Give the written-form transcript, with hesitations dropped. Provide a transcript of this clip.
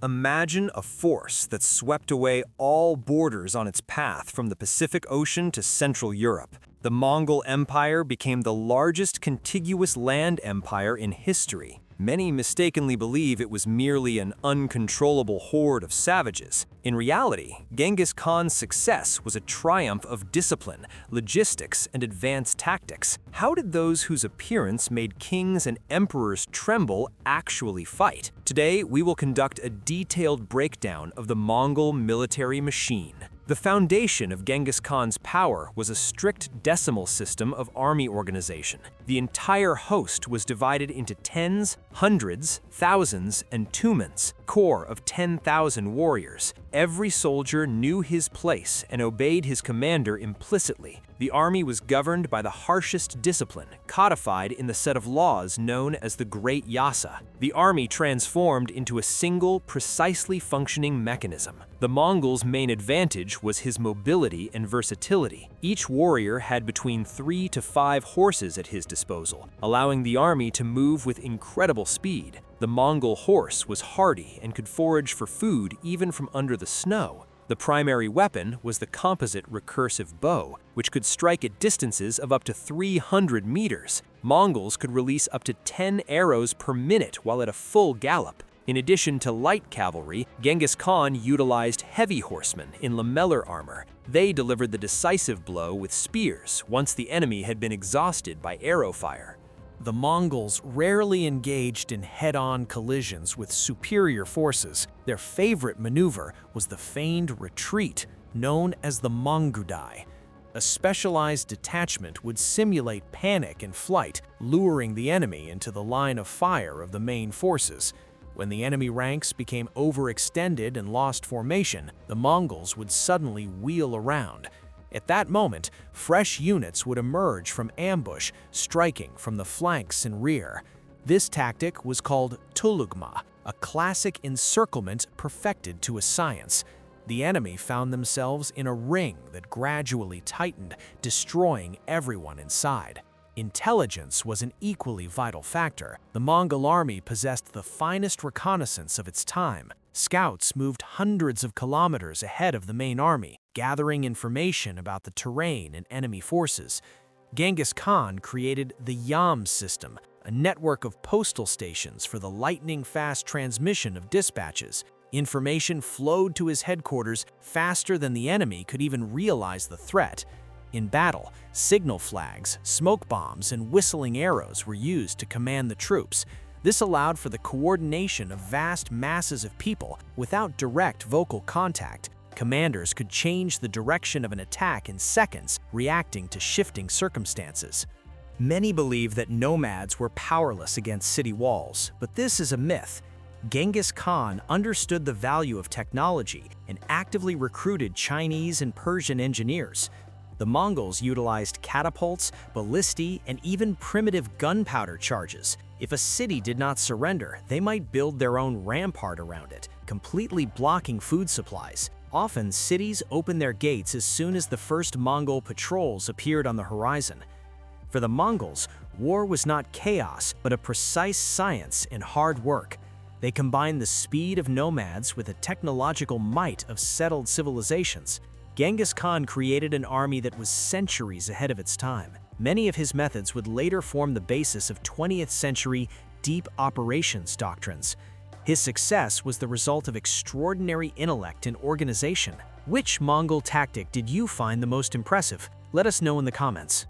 Imagine a force that swept away all borders on its path from the Pacific Ocean to Central Europe. The Mongol Empire became the largest contiguous land empire in history. Many mistakenly believe it was merely an uncontrollable horde of savages. In reality, Genghis Khan's success was a triumph of discipline, logistics, and advanced tactics. How did those whose appearance made kings and emperors tremble actually fight? Today, we will conduct a detailed breakdown of the Mongol military machine. The foundation of Genghis Khan's power was a strict decimal system of army organization. The entire host was divided into tens, hundreds, thousands, and tumens, corps of 10,000 warriors. Every soldier knew his place and obeyed his commander implicitly. The army was governed by the harshest discipline, codified in the set of laws known as the Great Yasa. The army transformed into a single, precisely functioning mechanism. The Mongol's main advantage was his mobility and versatility. Each warrior had between 3 to 5 horses at his disposal, allowing the army to move with incredible speed. The Mongol horse was hardy and could forage for food even from under the snow. The primary weapon was the composite recursive bow, which could strike at distances of up to 300 meters. Mongols could release up to 10 arrows per minute while at a full gallop. In addition to light cavalry, Genghis Khan utilized heavy horsemen in lamellar armor. They delivered the decisive blow with spears once the enemy had been exhausted by arrow fire. The Mongols rarely engaged in head-on collisions with superior forces. Their favorite maneuver was the feigned retreat, known as the Mongudai. A specialized detachment would simulate panic in flight, luring the enemy into the line of fire of the main forces. When the enemy ranks became overextended and lost formation, the Mongols would suddenly wheel around. At that moment, fresh units would emerge from ambush, striking from the flanks and rear. This tactic was called tulugma, a classic encirclement perfected to a science. The enemy found themselves in a ring that gradually tightened, destroying everyone inside. Intelligence was an equally vital factor. The Mongol army possessed the finest reconnaissance of its time. Scouts moved hundreds of kilometers ahead of the main army, gathering information about the terrain and enemy forces. Genghis Khan created the Yam system, a network of postal stations for the lightning-fast transmission of dispatches. Information flowed to his headquarters faster than the enemy could even realize the threat. In battle, signal flags, smoke bombs, and whistling arrows were used to command the troops. This allowed for the coordination of vast masses of people without direct vocal contact. Commanders could change the direction of an attack in seconds, reacting to shifting circumstances. Many believe that nomads were powerless against city walls, but this is a myth. Genghis Khan understood the value of technology and actively recruited Chinese and Persian engineers. The Mongols utilized catapults, ballistae, and even primitive gunpowder charges. If a city did not surrender, they might build their own rampart around it, completely blocking food supplies. Often, cities opened their gates as soon as the first Mongol patrols appeared on the horizon. For the Mongols, war was not chaos, but a precise science and hard work. They combined the speed of nomads with the technological might of settled civilizations. Genghis Khan created an army that was centuries ahead of its time. Many of his methods would later form the basis of 20th century deep operations doctrines. His success was the result of extraordinary intellect and organization. Which Mongol tactic did you find the most impressive? Let us know in the comments.